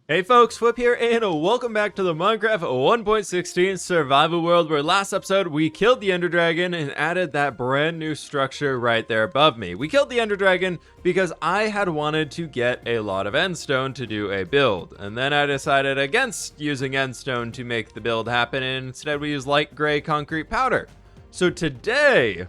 Hey folks, fWhip here, and welcome back to the Minecraft 1.16 survival world, where last episode we killed the Ender Dragon and added that brand new structure right there above me. We killed the Ender Dragon because I had wanted to get a lot of endstone to do a build, and then I decided against using endstone to make the build happen, and instead we used light gray concrete powder. So today,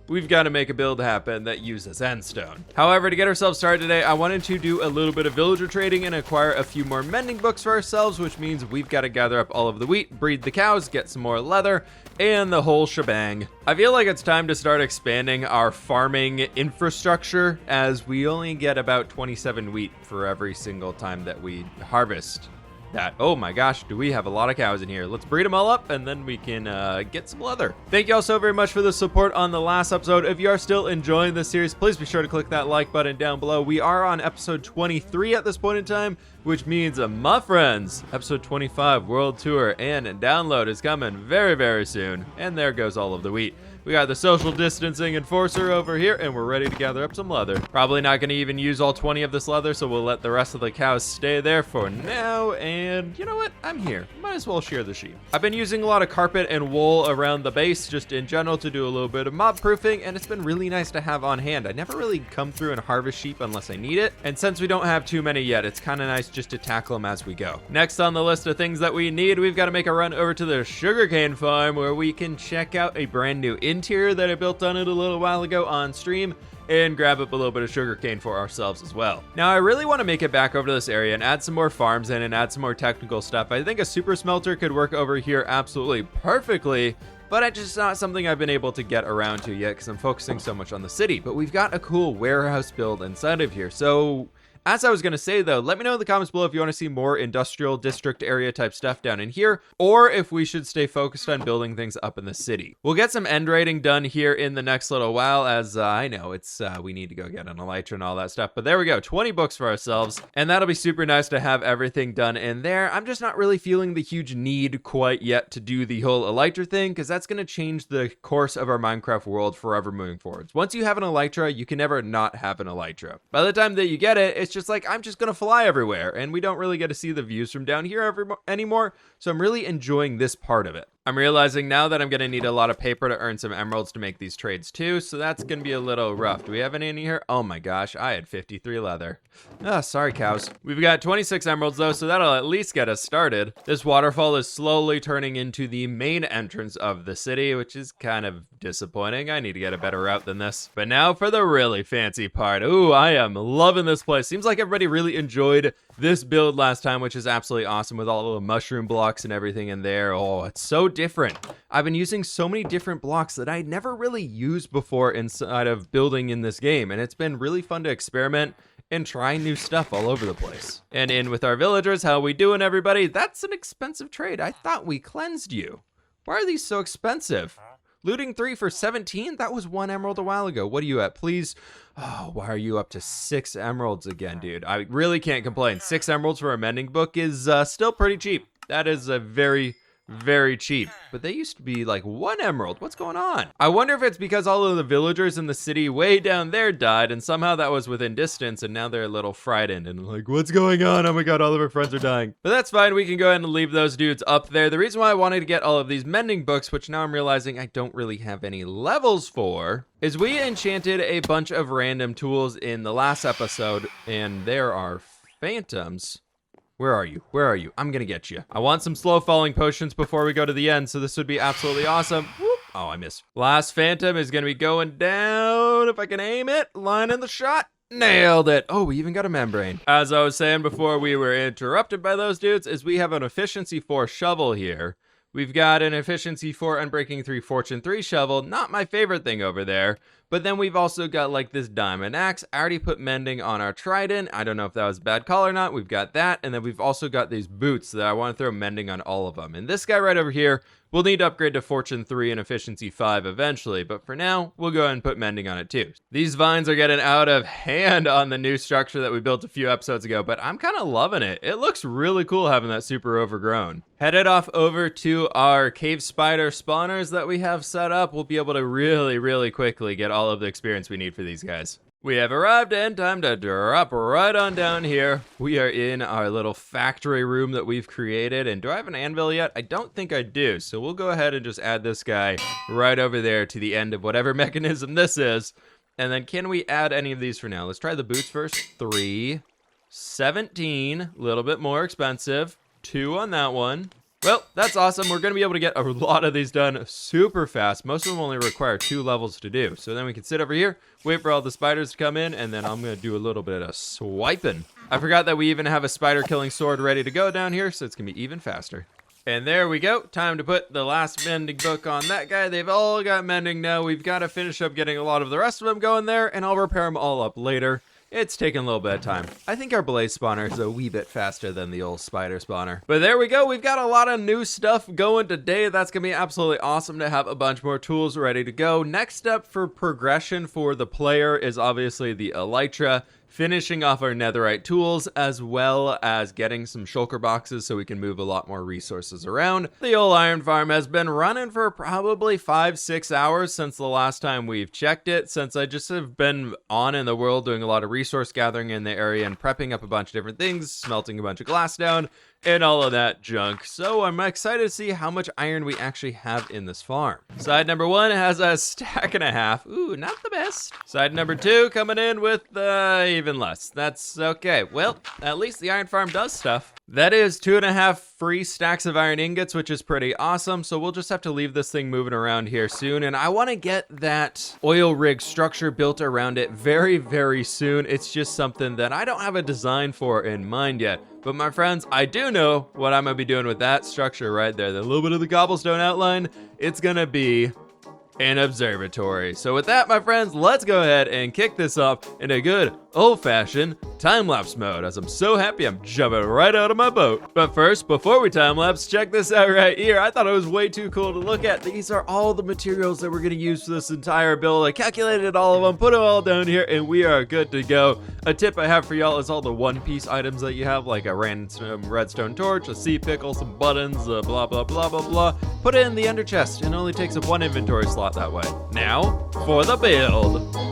we've got to make a build happen that uses endstone. However, to get ourselves started today, I wanted to do a little bit of villager trading and acquire a few more mending books for ourselves, which means we've got to gather up all of the wheat, breed the cows, get some more leather, and the whole shebang. I feel like it's time to start expanding our farming infrastructure, as we only get about 27 wheat for every single time that we harvest that. Oh my gosh, do we have a lot of cows in here. Let's breed them all up and then we can get some leather. Thank you all so very much for the support on the last episode. If you are still enjoying this series, please be sure to click that like button down below. We are on episode 23 at this point in time, which means, my friends, episode 25 world tour and download is coming very, very soon. And there goes all of the wheat. We got the social distancing enforcer over here, and we're ready to gather up some leather. Probably not going to even use all 20 of this leather, so we'll let the rest of the cows stay there for now. And you know what? I'm here. Might as well shear the sheep. I've been using a lot of carpet and wool around the base, just in general, to do a little bit of mob proofing, and it's been really nice to have on hand. I never really come through and harvest sheep unless I need it, and since we don't have too many yet, it's kind of nice just to tackle them as we go. Next on the list of things that we need, we've got to make a run over to the sugarcane farm, where we can check out a brand new interior that I built on it a little while ago on stream, and grab up a little bit of sugarcane for ourselves as well. Now, I really want to make it back over to this area and add some more farms in and add some more technical stuff. I think a super smelter could work over here absolutely perfectly, but it's just not something I've been able to get around to yet because I'm focusing so much on the city. But we've got a cool warehouse build inside of here. So as I was going to say, though, let me know in the comments below if you want to see more industrial district area type stuff down in here, or if we should stay focused on building things up in the city. We'll get some end raiding done here in the next little while, as I know it's we need to go get an elytra and all that stuff. But there we go, 20 books for ourselves, and that'll be super nice to have everything done in there. I'm just not really feeling the huge need quite yet to do the whole elytra thing, because that's going to change the course of our Minecraft world forever moving forwards. Once you have an elytra, you can never not have an elytra. By the time that you get it, it's just like, I'm just gonna fly everywhere, and we don't really get to see the views from down here anymore, so I'm really enjoying this part of it. I'm realizing now that I'm gonna need a lot of paper to earn some emeralds to make these trades too, so that's gonna be a little rough. Do we have any in here? Oh my gosh, I had 53 leather. Ah, sorry cows. We've got 26 emeralds though, so that'll at least get us started. This waterfall is slowly turning into the main entrance of the city, which is kind of disappointing. I need to get a better route than this. But now for the really fancy part. Ooh, I am loving this place. Seems like everybody really enjoyed this build last time, which is absolutely awesome with all of the mushroom blocks and everything in there. Oh, it's so different. I've been using so many different blocks that I never really used before inside of building in this game, and it's been really fun to experiment and try new stuff all over the place. And in with our villagers, how we doing, everybody? That's an expensive trade. I thought we cleansed you. Why are these so expensive? Looting 3 for 17? That was 1 emerald a while ago. What are you at, please? Oh, why are you up to 6 emeralds again, dude? I really can't complain. 6 emeralds for a mending book is still pretty cheap. That is a very cheap, but they used to be like 1 emerald. What's going on? I wonder if it's because all of the villagers in the city way down there died, and somehow that was within distance, and now they're a little frightened and like, what's going on? Oh my god, all of our friends are dying. But that's fine, we can go ahead and leave those dudes up there. The reason why I wanted to get all of these mending books, which now I'm realizing I don't really have any levels for, is we enchanted a bunch of random tools in the last episode, and there are phantoms. Where are you? Where are you? I'm gonna get you. I want some slow falling potions before we go to the end, so this would be absolutely awesome. Whoop. Oh, I missed. Last phantom is gonna be going down. If I can aim it, line in the shot. Nailed it. Oh, we even got a membrane. As I was saying before we were interrupted by those dudes, is we have an efficiency 4 shovel here. We've got an efficiency 4 unbreaking 3 fortune 3 shovel. Not my favorite thing over there. But then we've also got like this diamond axe. I already put mending on our trident. I don't know if that was a bad call or not. We've got that. And then we've also got these boots that I want to throw mending on all of them. And this guy right over here, we'll need to upgrade to fortune 3 and efficiency 5 eventually. But for now, we'll go ahead and put mending on it too. These vines are getting out of hand on the new structure that we built a few episodes ago, but I'm kind of loving it. It looks really cool having that super overgrown. Headed off over to our cave spider spawners that we have set up. We'll be able to really quickly get all of the experience we need for these guys. We have arrived and time to drop right on down here. We are in our little factory room that we've created. And do I have an anvil yet? I don't think I do. So we'll go ahead and just add this guy right over there to the end of whatever mechanism this is. And then can we add any of these for now? Let's try the boots first. 3, 17, a little bit more expensive. 2 on that one. Well, that's awesome. We're going to be able to get a lot of these done super fast. Most of them only require 2 levels to do. So then we can sit over here, wait for all the spiders to come in, and then I'm going to do a little bit of swiping. I forgot that we even have a spider killing sword ready to go down here, so it's going to be even faster. And there we go. Time to put the last mending book on that guy. They've all got mending now. We've got to finish up getting a lot of the rest of them going there, and I'll repair them all up later. It's taking a little bit of time. I think our blaze spawner is a wee bit faster than the old spider spawner. But there we go. We've got a lot of new stuff going today. That's going to be absolutely awesome to have a bunch more tools ready to go. Next step for progression for the player is obviously the elytra. Finishing off our netherite tools, as well as getting some shulker boxes so we can move a lot more resources around. The old iron farm has been running for probably 5-6 hours since the last time we've checked it, since I just have been on in the world doing a lot of resource gathering in the area and prepping up a bunch of different things, smelting a bunch of glass down, and all of that junk. So I'm excited to see how much iron we actually have in this farm. Side number 1 has a stack and a half. Ooh, not the best. Side number 2 coming in with even less. That's okay. Well, at least the iron farm does stuff. That is 2.5 free stacks of iron ingots, which is pretty awesome. So we'll just have to leave this thing moving around here soon. And I want to get that oil rig structure built around it very, very soon. It's just something that I don't have a design for in mind yet. But my friends, I do know what I'm going to be doing with that structure right there. The little bit of the cobblestone outline, it's going to be an observatory. So with that, my friends, let's go ahead and kick this off in a good old-fashioned time-lapse mode, as I'm so happy I'm jumping right out of my boat. But first, before we time-lapse, check this out right here. I thought it was way too cool to look at. These are all the materials that we're going to use for this entire build. I calculated all of them, put them all down here, and we are good to go. A tip I have for y'all is all the one-piece items that you have, like a random redstone torch, a sea pickle, some buttons, blah, blah, blah, blah, blah. Put it in the ender chest. It only takes up 1 inventory slot that way. Now, for the build.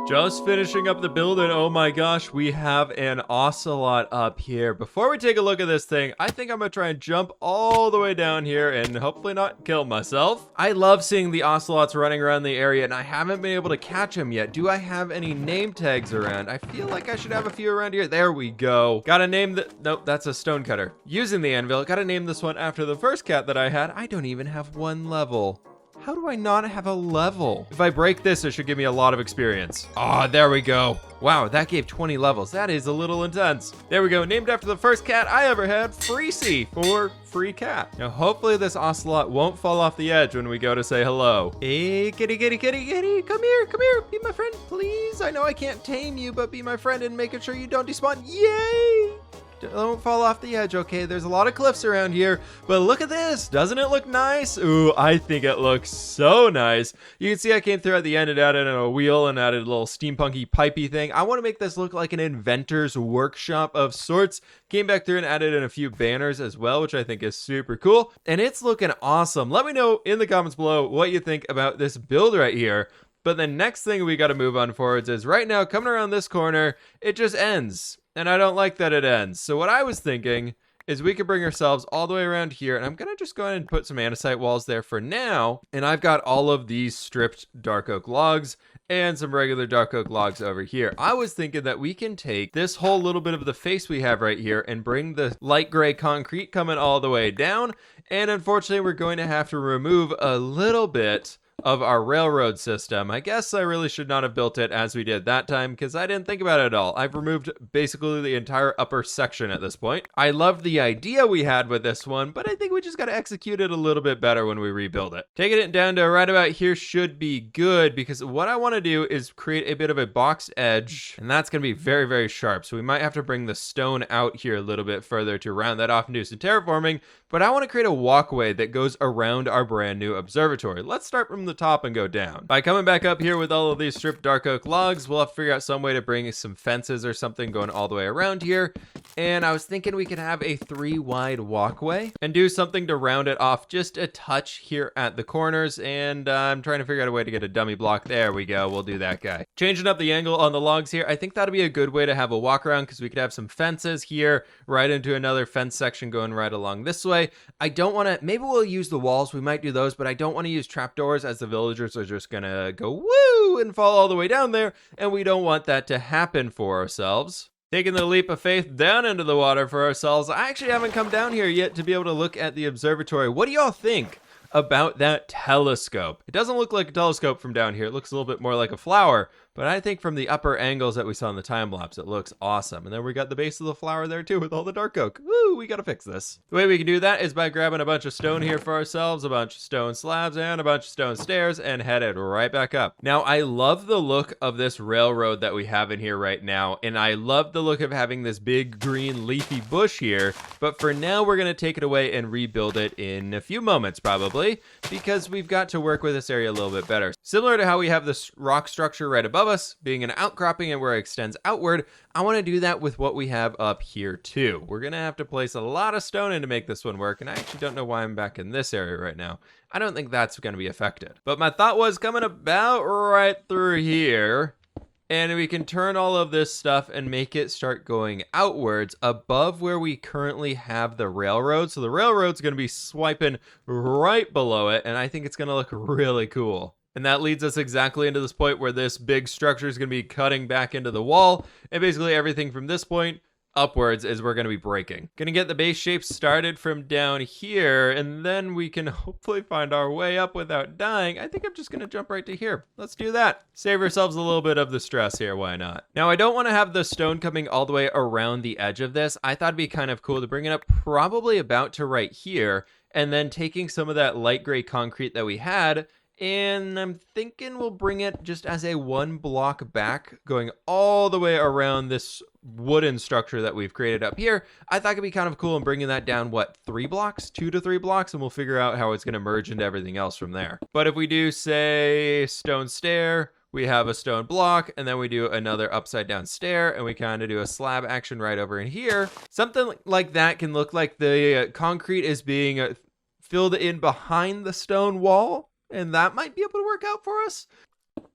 Just finishing up the build, and oh my gosh, we have an ocelot up here. Before we take a look at this thing, I think I'm gonna try and jump all the way down here and hopefully not kill myself. I love seeing the ocelots running around the area, and I haven't been able to catch them yet. Do I have any name tags around? I feel like I should have a few around here. There we go. Gotta name the... Nope, that's a stone cutter. Using the anvil, gotta name this one after the first cat that I had. I don't even have 1 level. How do I not have a level? If I break this, it should give me a lot of experience. Ah, there we go. Wow, that gave 20 levels. That is a little intense. There we go. Named after the first cat I ever had, Freecy, for free cat. Now, hopefully this ocelot won't fall off the edge when we go to say hello. Hey, kitty, kitty, kitty, kitty. Come here, come here. Be my friend, please. I know I can't tame you, but be my friend and making sure you don't despawn. Yay! Don't fall off the edge, okay? There's a lot of cliffs around here, but look at this. Doesn't it look nice? Ooh, I think it looks so nice. You can see I came through at the end and added in a wheel and added a little steampunky pipey thing. I want to make this look like an inventor's workshop of sorts. Came back through and added in a few banners as well, which I think is super cool. And it's looking awesome. Let me know in the comments below what you think about this build right here. But the next thing we got to move on forwards is right now, coming around this corner, it just ends. And I don't like that it ends. So what I was thinking is we could bring ourselves all the way around here, and I'm gonna just go ahead and put some andesite walls there for now. And I've got all of these stripped dark oak logs and some regular dark oak logs over here. I was thinking that we can take this whole little bit of the face we have right here and bring the light gray concrete coming all the way down. And unfortunately, we're going to have to remove a little bit of our railroad system. I guess I really should not have built it as we did that time because I didn't think about it at all. I've removed basically the entire upper section at this point. I love the idea we had with this one, but I think we just got to execute it a little bit better when we rebuild it. Taking it down to right about here should be good because what I want to do is create a bit of a boxed edge, and that's going to be very, very sharp. So we might have to bring the stone out here a little bit further to round that off and do some terraforming, but I want to create a walkway that goes around our brand new observatory. Let's start from the top and go down. By coming back up here with all of these stripped dark oak logs, we'll have to figure out some way to bring some fences or something going all the way around here. And I was thinking we could have a 3 wide walkway and do something to round it off just a touch here at the corners. And I'm trying to figure out a way to get a dummy block. There we go. We'll do that guy. Changing up the angle on the logs here. I think that'll be a good way to have a walk around because we could have some fences here right into another fence section going right along this way. I don't want to, maybe we'll use the walls. We might do those, but I don't want to use trapdoors as the villagers are just gonna go woo and fall all the way down there, and we don't want that to happen for ourselves. Taking the leap of faith down into the water for ourselves. I actually haven't come down here yet to be able to look at the observatory. What do y'all think about that telescope? It doesn't look like a telescope from down here. It looks a little bit more like a flower, but I think from the upper angles that we saw in the time lapse, it looks awesome. And then we got the base of the flower there too with all the dark oak. Woo, we gotta fix this. The way we can do that is by grabbing a bunch of stone here for ourselves, a bunch of stone slabs and a bunch of stone stairs, and headed right back up. Now, I love the look of this railroad that we have in here right now, and I love the look of having this big green leafy bush here, but for now, we're gonna take it away and rebuild it in a few moments probably, because we've got to work with this area a little bit better. Similar to how we have this rock structure right above us being an outcropping and where it extends outward, I want to do that with what we have up here too. We're gonna have to place a lot of stone in to make this one work, and I actually don't know why I'm back in this area right now. I don't think that's going to be affected, but my thought was coming about right through here, and we can turn all of this stuff and make it start going outwards above where we currently have the railroad. So the railroad's going to be swiping right below it, and I think it's going to look really cool. And that leads us exactly into this point where this big structure is going to be cutting back into the wall, and basically everything from this point upwards is we're going to be breaking. Going to get the base shape started from down here, and then we can hopefully find our way up without dying. I think I'm just going to jump right to here. Let's do that. Save ourselves a little bit of the stress here. Why not? Now, I don't want to have the stone coming all the way around the edge of this. I thought it'd be kind of cool to bring it up probably about to right here, and then taking some of that light gray concrete that we had, and I'm thinking we'll bring it just as a 1 block back, going all the way around this wooden structure that we've created up here. I thought it'd be kind of cool and bringing that down, what, 3 blocks? 2 to 3 blocks, and we'll figure out how it's going to merge into everything else from there. But if we do, say, stone stair, we have a stone block, and then we do another upside down stair, and we kind of do a slab action right over in here. Something like that can look like the concrete is being filled in behind the stone wall, and that might be able to work out for us.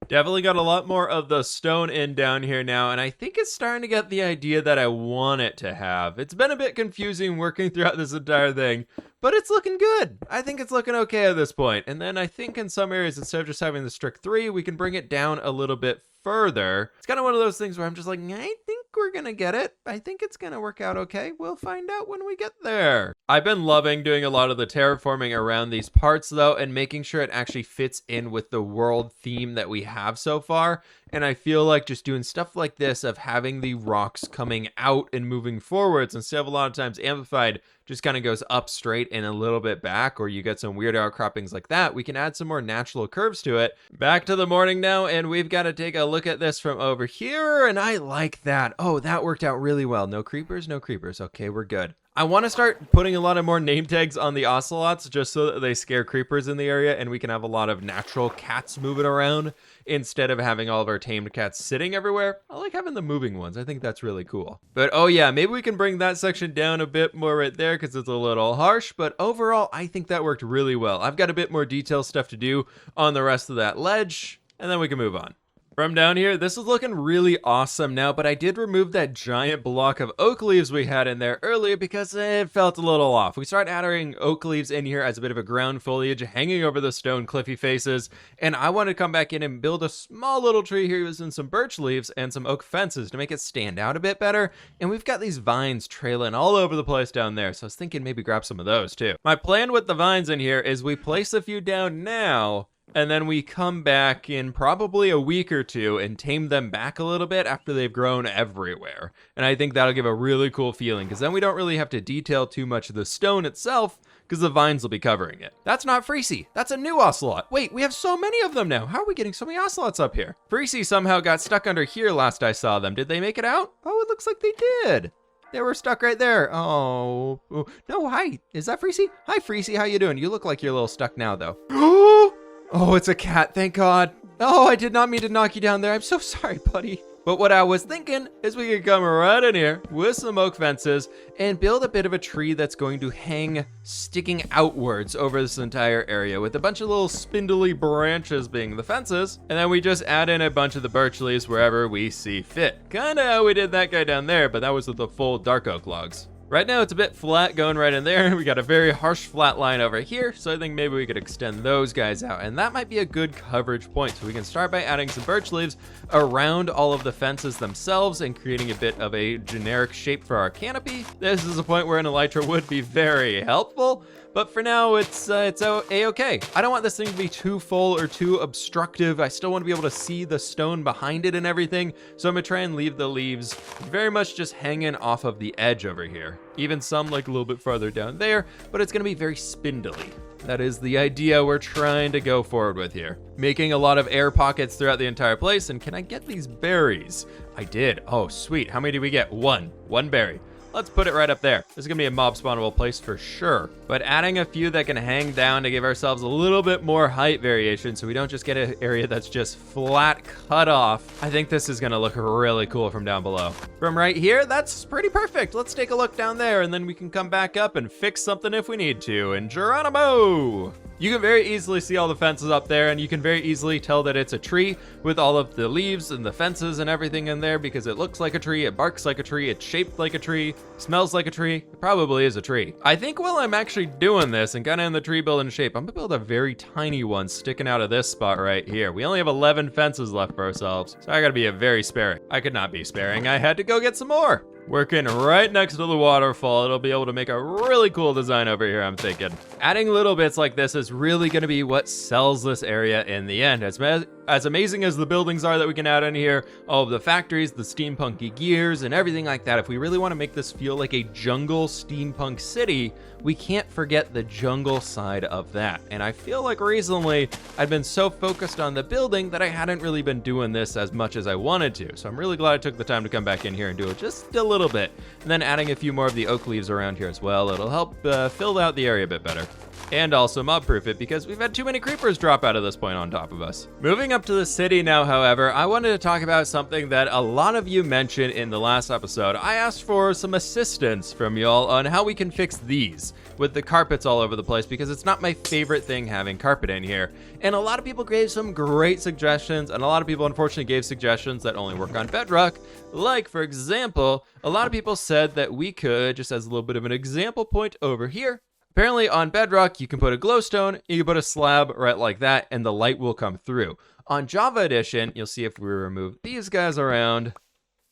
Definitely got a lot more of the stone in down here now, and I think it's starting to get the idea that I want it to have. It's been a bit confusing working throughout this entire thing, but it's looking good. I think it's looking okay at this point. And then I think in some areas, instead of just having the strict 3, we can bring it down a little bit further. It's kind of one of those things where I'm just like, I think we're gonna get it. I think it's gonna work out okay. We'll find out when we get there. I've been loving doing a lot of the terraforming around these parts though, and making sure it actually fits in with the world theme that we have so far. And I feel like just doing stuff like this of having the rocks coming out and moving forwards instead of a lot of times amplified just kind of goes up straight and a little bit back, or you get some weird outcroppings like that, we can add some more natural curves to it. Back to the morning now, and we've got to take a look at this from over here, and I like that. Oh, that worked out really well. No creepers, no creepers. Okay, we're good. I want to start putting a lot of more name tags on the ocelots just so that they scare creepers in the area and we can have a lot of natural cats moving around instead of having all of our tamed cats sitting everywhere. I like having the moving ones. I think that's really cool. But oh yeah, maybe we can bring that section down a bit more right there because it's a little harsh, but overall, I think that worked really well. I've got a bit more detail stuff to do on the rest of that ledge, and then we can move on. From down here, this is looking really awesome now, but I did remove that giant block of oak leaves we had in there earlier because it felt a little off. We started adding oak leaves in here as a bit of a ground foliage hanging over the stone cliffy faces, and I wanted to come back in and build a small little tree here using some birch leaves and some oak fences to make it stand out a bit better, and we've got these vines trailing all over the place down there, so I was thinking maybe grab some of those too. My plan with the vines in here is we place a few down now, and then we come back in probably a week or two and tame them back a little bit after they've grown everywhere. And I think that'll give a really cool feeling, because then we don't really have to detail too much of the stone itself, because the vines will be covering it. That's not Freecy. That's a new ocelot. Wait, we have so many of them now. How are we getting so many ocelots up here? Freecy somehow got stuck under here last I saw them. Did they make it out? Oh, it looks like they did. They were stuck right there. Oh, no, hi. Is that Freecy? Hi, Freecy. How you doing? You look like you're a little stuck now, though. Oh, it's a cat, thank God. Oh, I did not mean to knock you down there. I'm so sorry, buddy. But what I was thinking is we could come right in here with some oak fences and build a bit of a tree that's going to hang sticking outwards over this entire area with a bunch of little spindly branches being the fences. And then we just add in a bunch of the birch leaves wherever we see fit. Kinda how we did that guy down there, but that was with the full dark oak logs. Right now it's a bit flat going right in there. We got a very harsh flat line over here, so I think maybe we could extend those guys out, and that might be a good coverage point. So we can start by adding some birch leaves around all of the fences themselves and creating a bit of a generic shape for our canopy. This is a point where an elytra would be very helpful, but for now it's a-okay. I don't want this thing to be too full or too obstructive. I still want to be able to see the stone behind it and everything, so I'm gonna try and leave the leaves very much just hanging off of the edge over here. Even some like a little bit farther down there, but it's gonna be very spindly. That is the idea we're trying to go forward with here. Making a lot of air pockets throughout the entire place, and can I get these berries? I did. Oh, sweet. How many did we get? One berry. Let's put it right up there. This is gonna be a mob spawnable place for sure. But adding a few that can hang down to give ourselves a little bit more height variation so we don't just get an area that's just flat cut off. I think this is gonna look really cool from down below. From right here, that's pretty perfect. Let's take a look down there and then we can come back up and fix something if we need to. And Geronimo! You can very easily see all the fences up there, and you can very easily tell that it's a tree with all of the leaves and the fences and everything in there because it looks like a tree, it barks like a tree, it's shaped like a tree, smells like a tree. It probably is a tree. I think while I'm actually doing this and kind of in the tree building shape, I'm gonna build a very tiny one sticking out of this spot right here. We only have 11 fences left for ourselves, so I gotta be very sparing. I could not be sparing. I had to go get some more. Working right next to the waterfall, it'll be able to make a really cool design over here, I'm thinking. Adding little bits like this is really gonna be what sells this area in the end. As amazing as the buildings are that we can add in here, all of the factories, the steampunky gears, and everything like that, if we really wanna make this feel like a jungle steampunk city, we can't forget the jungle side of that. And I feel like recently, I've been so focused on the building that I hadn't really been doing this as much as I wanted to. So I'm really glad I took the time to come back in here and do it just a little bit. And then adding a few more of the oak leaves around here as well, it'll help fill out the area a bit better. And also mob-proof it because we've had too many creepers drop out of this point on top of us. Moving up to the city now, however, I wanted to talk about something that a lot of you mentioned in the last episode. I asked for some assistance from y'all on how we can fix these with the carpets all over the place because it's not my favorite thing having carpet in here. And a lot of people gave some great suggestions, and a lot of people unfortunately gave suggestions that only work on bedrock. Like, for example, a lot of people said that we could, just as a little bit of an example point over here, apparently on bedrock, you can put a glowstone, you can put a slab right like that, and the light will come through. On Java Edition, you'll see if we remove these guys around,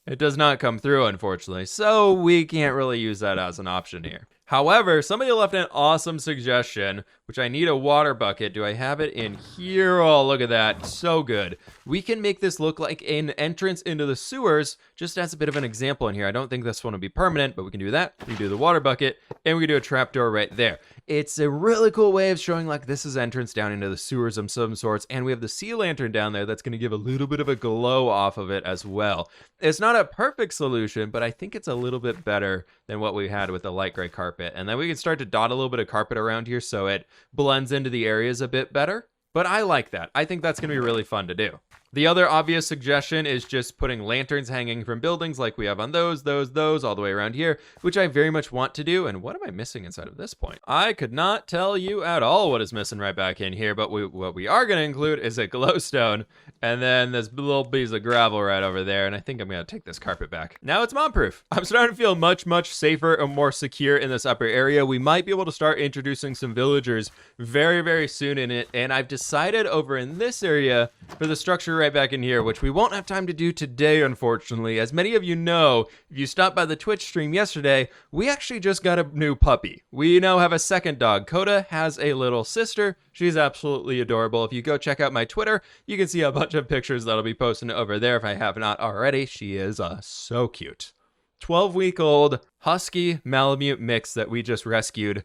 it does not come through, unfortunately, so we can't really use that as an option here. However, somebody left an awesome suggestion, which I need a water bucket. Do I have it in here? Oh, look at that. So good. We can make this look like an entrance into the sewers, just as a bit of an example in here. I don't think this one will be permanent, but we can do that. We can do the water bucket, and we can do a trapdoor right there. It's a really cool way of showing like this is entrance down into the sewers of some sorts, and we have the sea lantern down there that's going to give a little bit of a glow off of it as well. It's not a perfect solution, but I think it's a little bit better than what we had with the light gray carpet. And then we can start to dot a little bit of carpet around here so it blends into the areas a bit better. But I like that. I think that's going to be really fun to do. The other obvious suggestion is just putting lanterns hanging from buildings like we have on those, all the way around here, which I very much want to do. And what am I missing inside of this point? I could not tell you at all what is missing right back in here, but what we are going to include is a glowstone, and then this little piece of gravel right over there, and I think I'm going to take this carpet back. Now it's mom-proof. I'm starting to feel much, much safer and more secure in this upper area. We might be able to start introducing some villagers very, very soon in it, and I've decided over in this area for the structure right back in here, which we won't have time to do today, unfortunately. As many of you know, if you stopped by the Twitch stream yesterday, we actually just got a new puppy. We now have a second dog. Coda has a little sister. She's absolutely adorable. If you go check out my Twitter, you can see a bunch of pictures that'll be posted over there if I have not already. She is so cute. 12-week-old husky Malamute mix that we just rescued,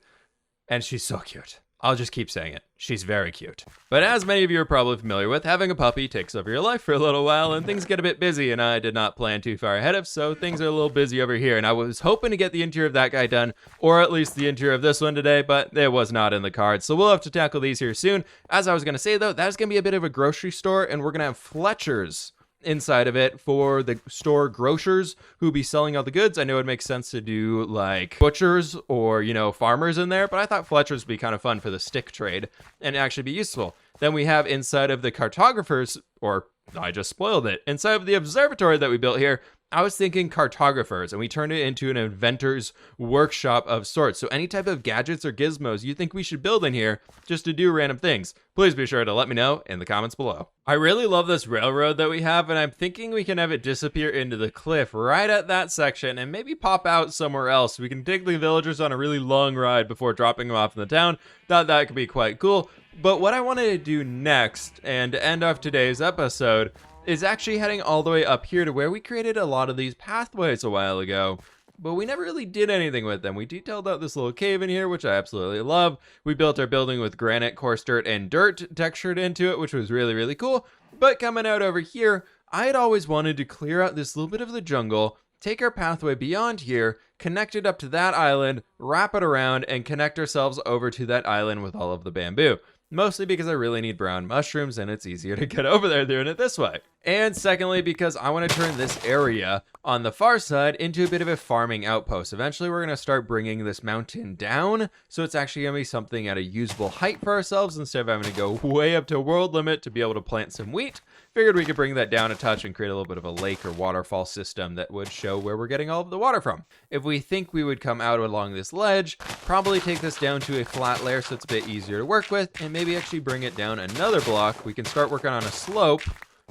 and she's so cute. I'll just keep saying it. She's very cute. But as many of you are probably familiar with, having a puppy takes over your life for a little while and things get a bit busy, and I did not plan too far ahead of, so things are a little busy over here. And I was hoping to get the interior of that guy done, or at least the interior of this one today, but it was not in the cards. So we'll have to tackle these here soon. As I was going to say though, that is going to be a bit of a grocery store, and we're going to have Fletcher's inside of it for the store grocers who be selling all the goods. I know it makes sense to do like butchers or, you know, farmers in there, but I thought Fletcher's would be kind of fun for the stick trade and actually be useful. Then we have inside of the cartographers, or I just spoiled it, inside of the observatory that we built here, I was thinking cartographers, and we turned it into an inventor's workshop of sorts. So any type of gadgets or gizmos you think we should build in here just to do random things, please be sure to let me know in the comments below. I really love this railroad that we have, and I'm thinking we can have it disappear into the cliff right at that section and maybe pop out somewhere else. We can take the villagers on a really long ride before dropping them off in the town. Thought that could be quite cool. But what I wanted to do next, and to end off today's episode, is actually heading all the way up here to where we created a lot of these pathways a while ago, but we never really did anything with them. We detailed out this little cave in here, which I absolutely love. We built our building with granite, coarse dirt, and dirt textured into it, which was really, really cool. But coming out over here, I had always wanted to clear out this little bit of the jungle, take our pathway beyond here, connect it up to that island, wrap it around, and connect ourselves over to that island with all of the bamboo. Mostly because I really need brown mushrooms and it's easier to get over there doing it this way. And secondly, because I want to turn this area on the far side into a bit of a farming outpost. Eventually, we're going to start bringing this mountain down, so it's actually going to be something at a usable height for ourselves instead of having to go way up to world limit to be able to plant some wheat. Figured we could bring that down a touch and create a little bit of a lake or waterfall system that would show where we're getting all of the water from. If we think we would come out along this ledge, probably take this down to a flat layer so it's a bit easier to work with, and maybe actually bring it down another block. We can start working on a slope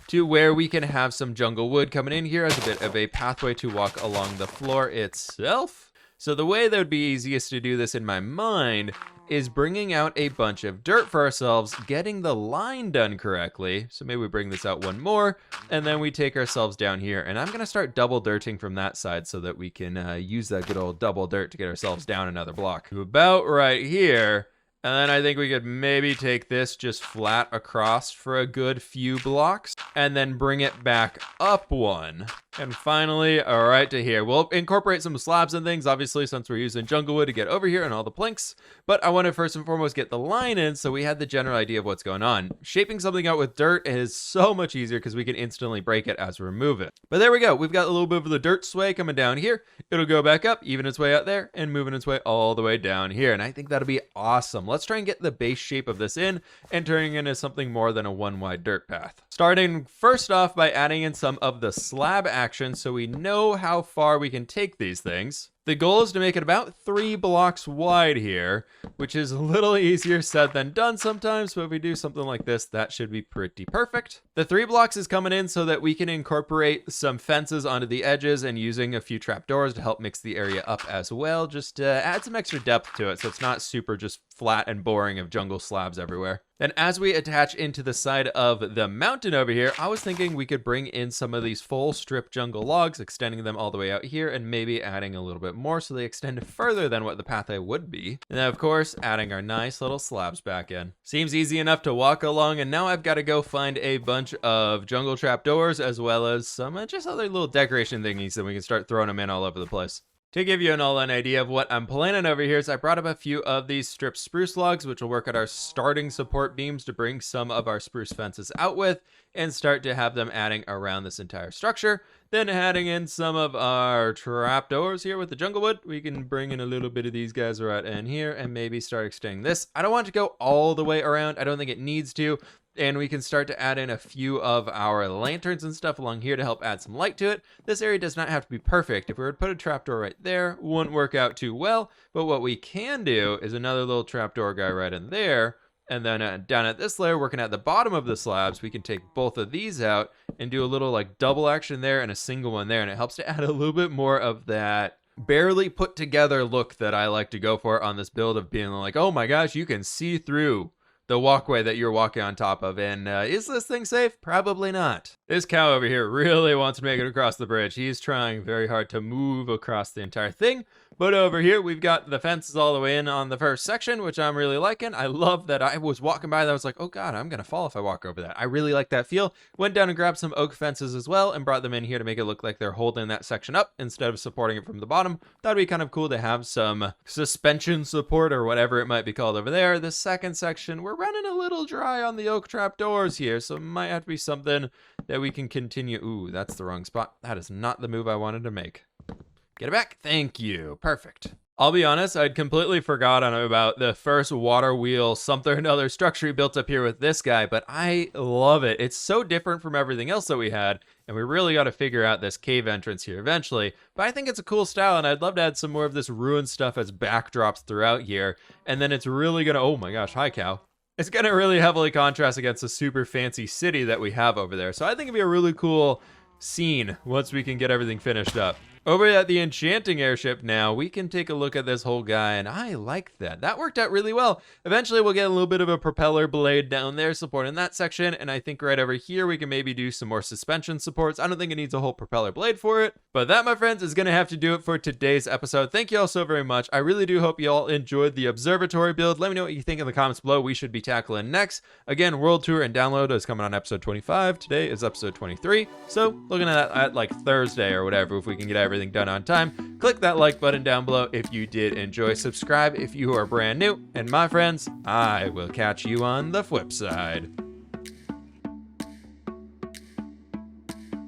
to where we can have some jungle wood coming in here as a bit of a pathway to walk along the floor itself. So the way that would be easiest to do this in my mind is bringing out a bunch of dirt for ourselves, getting the line done correctly. So maybe we bring this out one more, and then we take ourselves down here. And I'm going to start double dirting from that side so that we can use that good old double dirt to get ourselves down another block. About right here. And then I think we could maybe take this just flat across for a good few blocks and then bring it back up one. And finally, all right to here. We'll incorporate some slabs and things, obviously, since we're using jungle wood to get over here and all the planks. But I want to first and foremost get the line in so we had the general idea of what's going on. Shaping something out with dirt is so much easier because we can instantly break it as we remove it. But there we go. We've got a little bit of the dirt sway coming down here. It'll go back up, even its way out there, and moving its way all the way down here. And I think that'll be awesome. Let's try and get the base shape of this in and turning it into something more than a one wide dirt path. Starting first off by adding in some of the slab action so we know how far we can take these things. The goal is to make it about 3 blocks wide here, which is a little easier said than done sometimes, but if we do something like this, that should be pretty perfect. The 3 blocks is coming in so that we can incorporate some fences onto the edges and using a few trapdoors to help mix the area up as well, just to add some extra depth to it so it's not super just flat and boring of jungle slabs everywhere. Then as we attach into the side of the mountain over here, I was thinking we could bring in some of these full strip jungle logs, extending them all the way out here and maybe adding a little bit more so they extend further than what the pathway would be. And then of course, adding our nice little slabs back in. Seems easy enough to walk along, and now I've got to go find a bunch of jungle trapdoors as well as some just other little decoration thingies that we can start throwing them in all over the place. To give you an all-in idea of what I'm planning over here, is I brought up a few of these stripped spruce logs, which will work at our starting support beams to bring some of our spruce fences out with, and start to have them adding around this entire structure. Then adding in some of our trapdoors here with the jungle wood, we can bring in a little bit of these guys right in here, and maybe start extending this. I don't want it to go all the way around. I don't think it needs to. And we can start to add in a few of our lanterns and stuff along here to help add some light to it. This area does not have to be perfect. If we were to put a trapdoor right there, wouldn't work out too well. But what we can do is another little trapdoor guy right in there. And then down at this layer, working at the bottom of the slabs, we can take both of these out and do a little like double action there and a single one there. And it helps to add a little bit more of that barely put together look that I like to go for on this build of being like, oh my gosh, you can see through the walkway that you're walking on top of. And is this thing safe? Probably not. This cow over here really wants to make it across the bridge. He's trying very hard to move across the entire thing. But over here, we've got the fences all the way in on the first section, which I'm really liking. I love that I was walking by that. I was like, oh God, I'm going to fall if I walk over that. I really like that feel. Went down and grabbed some oak fences as well and brought them in here to make it look like they're holding that section up instead of supporting it from the bottom. That'd be kind of cool to have some suspension support or whatever it might be called over there. The second section, we're running a little dry on the oak trap doors here, so it might have to be something that we can continue. Ooh, that's the wrong spot. That is not the move I wanted to make. Get it back. Thank you. Perfect. I'll be honest, I'd completely forgotten about the first water wheel something or another structure he built up here with this guy, but I love it. It's so different from everything else that we had, and we really got to figure out this cave entrance here eventually. But I think it's a cool style, and I'd love to add some more of this ruined stuff as backdrops throughout here. And then it's really going to, oh my gosh, hi cow. It's going to really heavily contrast against the super fancy city that we have over there. So I think it'd be a really cool scene once we can get everything finished up. Over at the enchanting airship now, we can take a look at this whole guy, and I like that. That worked out really well. Eventually, we'll get a little bit of a propeller blade down there supporting that section, and I think right over here, we can maybe do some more suspension supports. I don't think it needs a whole propeller blade for it, but that, my friends, is going to have to do it for today's episode. Thank you all so very much. I really do hope you all enjoyed the observatory build. Let me know what you think in the comments below. We should be tackling next. Again, World Tour and Download is coming on episode 25. Today is episode 23, so looking at that at like Thursday or whatever, if we can get everything done on time. Click that like button down below if you did enjoy. Subscribe if you are brand new. And my friends, I will catch you on the flip side.